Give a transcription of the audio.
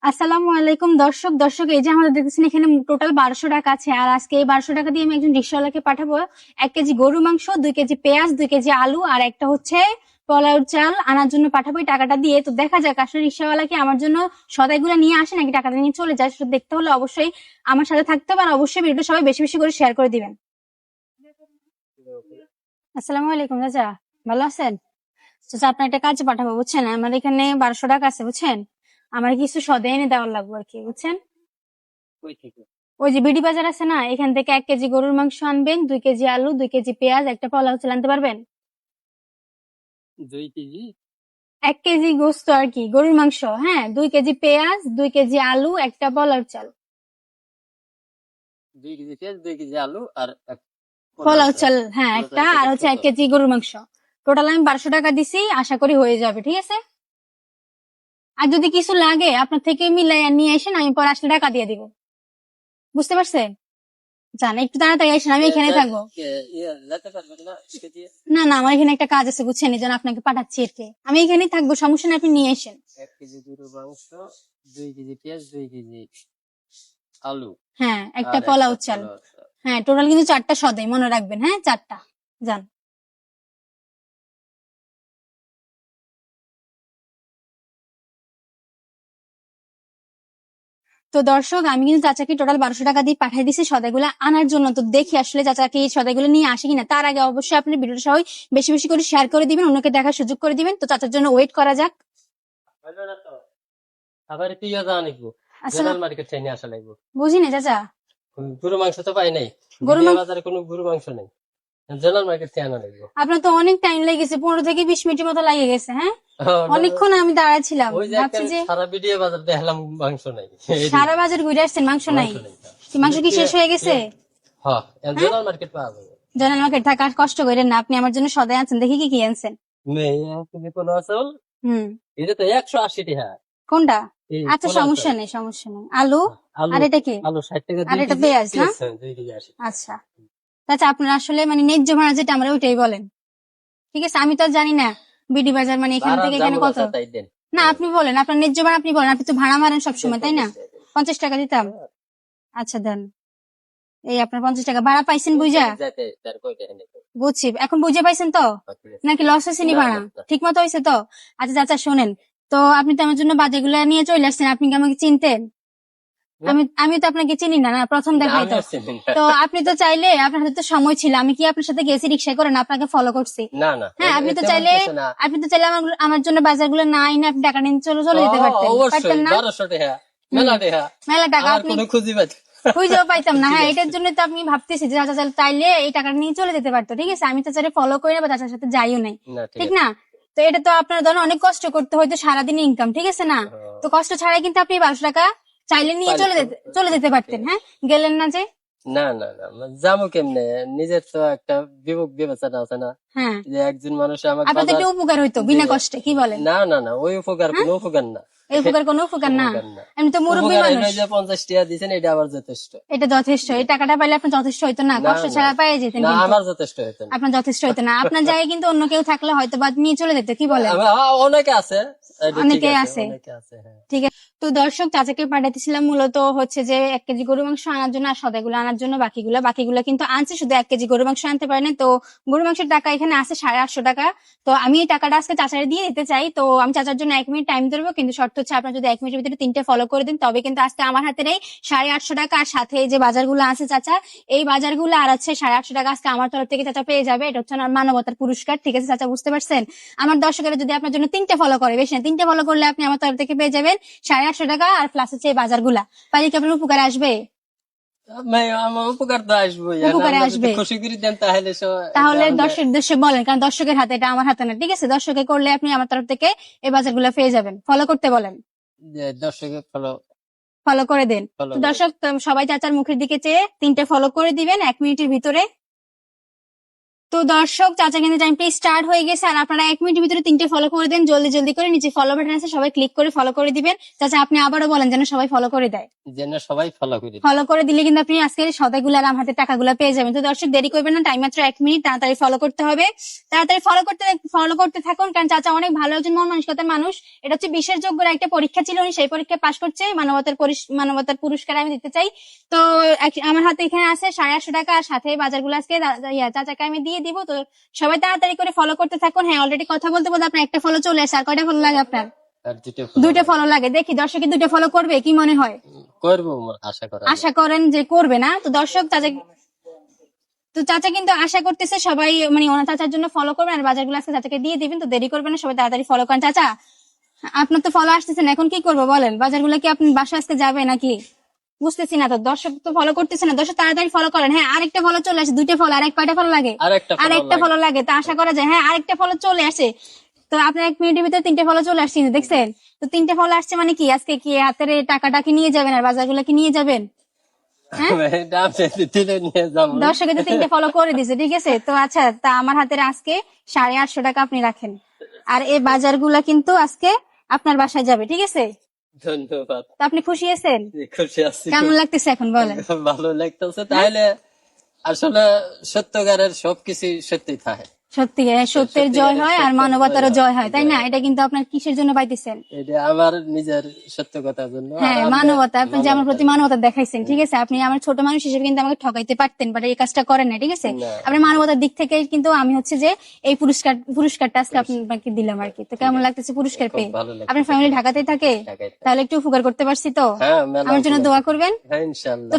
আসসালামু আলাইকুম দর্শক এই যে আমাদের দেখতেছেন এখানে টোটাল 1200 টাকা আছে। আর আজকে এই 1200 টাকা দিয়ে আমি একজন রিক্সাওয়ালাকে পাঠাবো 1 কেজি গরু মাংস, 2 কেজি পেঁয়াজ, 2 কেজি আলু আর একটা হচ্ছে পোলাও চাল আনার জন্য পাঠাবো এই টাকাটা দিয়ে। তো দেখা যাক আসলে রিক্সাওয়ালা কি আমার জন্য সদাইগুলো নিয়ে আসে নাকি টাকাটা নিয়ে চলে যায়। সেটা দেখতে হলে অবশ্যই আমার সাথে থাকতে হবে আর অবশ্যই ভিডিওটা সবাই বেশি বেশি করে শেয়ার করে দিবেন। আসসালামু আলাইকুম চাচা, ভালো আছেন? চাচা আপনার একটা কাজে পাঠাবো বুঝছেন, আমার এখানে 1200 টাকা আছে বুঝছেন, আমার কিছু সদাই এনে দেওয়ার লাগবে আর কি বুঝছেন। কই থেকে? ওই যে বিডি বাজার আছে না, এখান থেকে 1 কেজি গরুর মাংস আনবেন, 2 কেজি আলু, 2 কেজি পেঁয়াজ, একটা পোলাও চাল আনতে পারবেন? 2 কেজি? 1 কেজি গোস্ত আর কি, গরুর মাংস, হ্যাঁ, 2 কেজি পেঁয়াজ, 2 কেজি আলু, একটা পোলাও চাল। 2 কেজি পেঁয়াজ, 2 কেজি আলু আর এক পোলাও পোলাও চাল। চাল, হ্যাঁ পোলাও একটা, চালের আর প্যাকেট হচ্ছে কত? 1 কেজি গরুর মাংস। টোটাল আমি 1200 টাকা দিছি, আশা করি হয়ে যাবে, ঠিক আছে? আর যদি কিছু লাগে আপনার থেকে মিলাই নিয়ে আসেন, আমি পরে আসলে টাকা দিয়ে দিব, বুঝতে পারছেন? জান একটু তাড়াতাড়ি আসেন, আমি এখানে থাকবো। যেতে পারবেন না আজকে দিয়ে? না না, আমার এখানে একটা কাজ আছে বুঝছেন, এই জন্য আপনাকে পাঠাচ্ছি আর কি। আমি এখানেই থাকবো, সমস্যা নেই, আপনি নিয়ে আসেন। 1 কেজি গরুর মাংস, 2 কেজি পেঁয়াজ, 2 কেজি আলু হ্যাঁ, একটা আর পোলাও একটা চাল। পোলাও চাল। হ্যাঁ, টোটাল কিন্তু 4টা সদাই, মনে রাখবেন, হ্যাঁ 4টা। যান। তো দর্শক আমি কিন্তু চাচাকে টোটাল 1200 টাকা দিয়ে পাঠিয়ে দিছি সদাইগুলো আনার জন্য। তো দেখি আসলে চাচাকে এই সদাইগুলো নিয়ে আসে কিনা। তার আগে অবশ্যই আপনি ভিডিওটা সবাই বেশি বেশি করে শেয়ার করে দিবেন, অন্যকে দেখার সুযোগ করে দিবেন। তো চাচার জন্য ওয়েট করা যাক। হইলো না তো? আবার পেঁয়াজ আনিবো। আসলে জেনারেল মার্কেট থেকে নিয়ে আসা লাগবে। বুঝি না চাচা, গরু মাংস তো পাই নাই। গরু বিডিয়া মাংস বাজারে কোনো গরু মাংস নেই। জেনারেল মার্কেট থেকে আনা লাগবে। আপনার তো অনেক টাইম লেগেছে, 15 থেকে 20 মিনিটের মতো লাগে গেছে। হ্যাঁ, অনেকক্ষণ আমি দাঁড়াচ্ছিলাম, ওই যে একটা ভাবছি যে সারা বিডিয়া বাজার দেখলাম মাংস নাই। সারা বাজার ঘুরে আসছেন, মাংস নাই? মাংস নেই। কি মাংস কি শেষ হয়ে গেছে? হ্যাঁ, হ্যাঁ, জেনারেল মার্কেট পাওয়া যাবে। জানেন আমাকে থাকার কষ্ট করেন না, আপনি আমার জন্য সদাই আনছেন, দেখি কি কি আনছেন। নেই, তুমি কোনো আসল হুম, এটা তো 180 টাকা। কোনটা? এই আচ্ছা পোলাও সমস্যা চাল। নেই, সমস্যা নেই। আলু আলু আর এটা কি? আলু 60 টাকা আর 2 এটা কেজি, পেঁয়াজ না? পেঁয়াজ 2 কেজি 80 টাকা। আচ্ছা, আচ্ছা আপনার আসলে মানে ন্যায্য ভাড়া যেটা আমরা ওইটাই বলেন, ঠিক আছে? আমি তো আর জানি না বিডি বাজার মানে এখান ভাড়া থেকে এখানে যেমন কত। আছে তাই দেন। না আপনি বলেন, আপনার ন্যায্য ভাড়া আপনি বলেন, আপনি তো ভাড়া মারেন দেন সবসময় তাই না? 50 টাকা দেন। 50 টাকা দিতাম। আচ্ছা দেন, এই আপনার 50 টাকা ভাড়া পাইছেন বুঝা? যাতে তার কয় টাকা নেই। বুঝছি, এখন বুঝে পাইছেন তো? নাকি লস হয়েছে নি না ভাড়া? না না। ঠিক মতো হয়েছে তো? আচ্ছা চাচা শোনেন, তো আপনি তো আমার জন্য বাজারগুলো নিয়ে চলে আসছেন, আপনি কি আমাকে চিনতেন? আমি আমি তো আপনাকে চিনি না, না প্রথম না, দেখাই আমি তো। আসছি না। তো আপনি তো চাইলে, আপনার হাতে তো সময় ছিল, আমি কি আপনার সাথে গেছি রিক্সায় করে, না আপনাকে ফলো করছি? না না, হ্যাঁ, আপনি তো তেমন চাইলে, কিছু না। আপনি তো চাইলে আমার আমার জন্য বাজারগুলো না এনে আপনি টাকা নিয়ে চলে চলে যেতে পারতেন, অবশ্যই পারতেন না? 1200 টাকা, হুম, মেলা টাকা। মেলা টাকা আমার আপনি কোনো খুঁজি পাইতো খুঁজেও পাইতাম না। ঠিক হ্যাঁ, আছে। এটার জন্য তো আপনি ভাবতেছি যে চাচা চাইলে এই টাকাটা নিয়ে চলে যেতে পারতো, ঠিক আছে? আমি চাচারে ফলো করি না বা চাচার সাথে যাইও নাই, না ঠিক ঠিক আছে। না? তো এটা তো আপনার ধরেন অনেক কষ্ট করতে হয়তো, সারাদিন ইনকাম, ঠিক আছে না? তো কষ্ট ছাড়াই কিন্তু আপনি 1200 টাকা চাইলে নিয়ে পাইলে তো চলে যেতে ঠিক পারতেন। আছে। হ্যাঁ, গেলেন না যে? না না না, যাবো কেমনে? নিজের তো একটা বিবেক বিবেচনা আছে না, হ্যাঁ, যে একজন মানুষ আমাকে আপনার তো বাজার একটা উপকার হইতো বিনা দিবে। কষ্টে, কি বলেন? না না না, ওই উপকার হ্যাঁ, কোনো উপকার না। এই উপকার কোনো উপকার না। উপকার না। এমনি তো মুরব্বী উপকার হইলো মানুষ। যে 50 টাকা দিচ্ছেন, এটা আবার যথেষ্ট। এটা যথেষ্ট, এই টাকাটা পাইলে আপনার যথেষ্ট হইতো না, না কষ্ট না ছাড়া পাইয়ে যেতেন না, কিন্তু। আমার যথেষ্ট হইতো না। আপনার যথেষ্ট হইতো না, আপনার জায়গায় কিন্তু অন্য কেউ থাকলে হয়তো বা নিয়ে চলে যেত, কি বলেন? অনেকে আছে, এটা ঠিক অনেকেই আছে, আছে, অনেকে আছে, হ্যাঁ। ঠিক আছে। তো দর্শক চাচাকে পাঠাতেছিলাম মূলত হচ্ছে যে 1 কেজি গরু মাংস আনার জন্য আর সদাইগুলো আনার জন্য। বাকিগুলা কিন্তু আনছে, শুধু 1 কেজি গরু মাংস আনতে পারেনি। তো গরু মাংসের টাকা এখানে আছে 850 টাকা। তো আমি এই টাকাটা আজকে চাচারে দিয়ে দিতে চাই। তো আমি চাচার জন্য 1 মিনিট টাইম ধরবো, কিন্তু শর্ত হচ্ছে আপনার যদি 1 মিনিটের ভিতরে 3টে ফলো করে দিন, তবে কিন্তু আজকে আমার হাতে নেই 850 টাকা। আর সাথে এই যে বাজারগুলো আছে চাচা, এই বাজারগুলো আর আছে 850 টাকা আজকে আমার তরফ থেকে চাচা পেয়ে যাবে। এটা হচ্ছে আমার মানবতার পুরস্কার, ঠিক আছে চাচা, বুঝতে পারছেন? আমার দর্শকেরা যদি আপনার জন্য 3টে ফলো করে, বেশি না 3টে ফলো করলে আপনি আমার তরফ থেকে পেয়ে যাবেন 850 টাকা। আর প্লাস হচ্ছে এই বাজারগুলা, পাইলে কি আপনার উপকারে আসবে? আমার উপকার তো আসবোই, আর উপকারে আমরা যদি আসবে, খুশি করে দেন তাহলে তাহলে তাহলে দর্শক দেশে বলেন, কারণ দর্শকের হাতে, এটা আমার হাতে না, ঠিক আছে? দর্শকে করলে আপনি আমার তরফ থেকে এই বাজারগুলো পেয়ে যাবেন, ফলো করতে বলেন, যে দর্শকের ফলো ফলো করে দেন। ফলো তো করে। দর্শক সবাই চাচার মুখের দিকে চেয়ে 3টে ফলো করে দিবেন 1 মিনিটের ভিতরে। তো দর্শক, চাচা কিন্তু টাইমটা স্টার্ট হয়ে গেছে, আর আপনারা 1 মিনিটের ভিতরে 3টে ফলো করে দেন, জলদি জলদি করে। নিচে ফলো বাটন আছে, সবাই ক্লিক করে ফলো করে দিবেন। চাচা আপনি আবারও বলেন যেন সবাই ফলো করে দেয়। যেন সবাই ফলো করি। ফলো করে দিলে কিন্তু আপনি আজকের সদাইগুলো আর আমার হাতে টাকাগুলো পেয়ে যাবেন। তো দর্শক দেরি করবেন না, টাইম মাত্র 1 মিনিট, তাড়াতাড়ি ফলো করতে হবে। তাড়াতাড়ি ফলো করতে থাকুন, কারণ চাচা অনেক ভালো একজন মন মানসিকতার মানুষ। এটা হচ্ছে বিশ্বাসযোগ্য একটা পরীক্ষা ছিল, উনি সেই পরীক্ষায় পাশ করছে। মানবতার পুরস্কার আমি দিতে চাই। তো আমার হাতে এখানে আছে 850 টাকা, আর সাথে বাজারগুলো আজকে চাচাকে আমি দিয়ে দিব। তো সবাই তাড়াতাড়ি করে ফলো করতে থাকুন। হ্যাঁ, অলরেডি কথা বলতে বলতে আপনার একটা ফলো চলে আসে। আর কয়টা ফলো লাগে আপনার? আর 2টা 2টা ফলো লাগে। দেখি দর্শক 2টা ফলো করবে, কি মনে হয়? করবো আশা করা যায়। আশা করেন যে করবে না? তো দর্শক, চাচা কিন্তু আশা করতেছে সবাই মানে ওনার চাচার জন্য ফলো করবেন, আর বাজারগুলো আজকে চাচাকে দিয়ে দিবেন। তো দেরি করবেন না, সবাই তাড়াতাড়ি ফলো করেন। চাচা আপনার তো ফলো আসতেছে না, এখন কি করবো বলেন? বাজারগুলো কি আপনি বাসা আজকে যাবে নাকি? বুঝতেছি না। তো দর্শক তো ফলো করতেছে না। দর্শক তাড়াতাড়ি ফলো করেন। হ্যাঁ, আরেকটা ফলো চলে আসে। 2টা ফলো, কয়টা ফলো লাগে? আরেকটা ফলো লাগে। তো আশা করা যায় হ্যাঁ আরেকটা ফলো চলে আসে। তো আপনার 1 মিনিটের ভিতরে 3টে ফলো চলে আসছে, দেখছেন? তো 3টে ফলো আসছে মানে কি আজকে কি হাতের টাকাটা কি নিয়ে যাবেন আর বাজারগুলো কি নিয়ে যাবেন? এটা আপনি দিলে নিয়ে যাবো। দর্শকে তো 3টে ফলো করে দিছে, ঠিক আছে। তো আচ্ছা, তা আমার হাতের আজকে 850 টাকা আপনি রাখেন, আর এই বাজারগুলা কিন্তু আজকে আপনার বাসায় যাবে, ঠিক আছে? ধন্যবাদ। তো আপনি খুশি আছেন? খুশি আছি। কেমন লাগতেছে এখন বলেন? ভালো লাগতেছে। তাহলে আসলে সত্যকারের সবকিছু সত্যি থাকে। সত্যি সত্যের জয় হয় আর মানবতারও জয় হয়, তাই না? এটা কিন্তু আপনার কিসের জন্য পাইতেছেন? এটা আমার নিজের সত্য কথার জন্য। হ্যাঁ, মানবতা। আপনি যে আমার প্রতি মানবতা দেখাইছেন, ঠিক আছে। আপনি আমার ছোট মানুষ হিসেবে কিন্তু আমাকে ঠকাইতে পারতেন, বাট এই কাজটা করেন না, ঠিক আছে। না। আপনি মানবতার দিক থেকে কিন্তু আমি হচ্ছে যে এই পুরস্কারটা আজকে আপনাকে দিলাম আর কি। তো কেমন লাগতেছে পুরস্কার পেয়ে? ভালো লাগছে। আপনার ফ্যামিলি ঢাকাতেই থাকে? ঢাকায় থাকে। তাহলে একটু উপকার করতে পারছি তো? হ্যাঁ, মেলা আমার জন্য উপকার। দোয়া করবেন। হ্যাঁ, ইনশাআল্লাহ।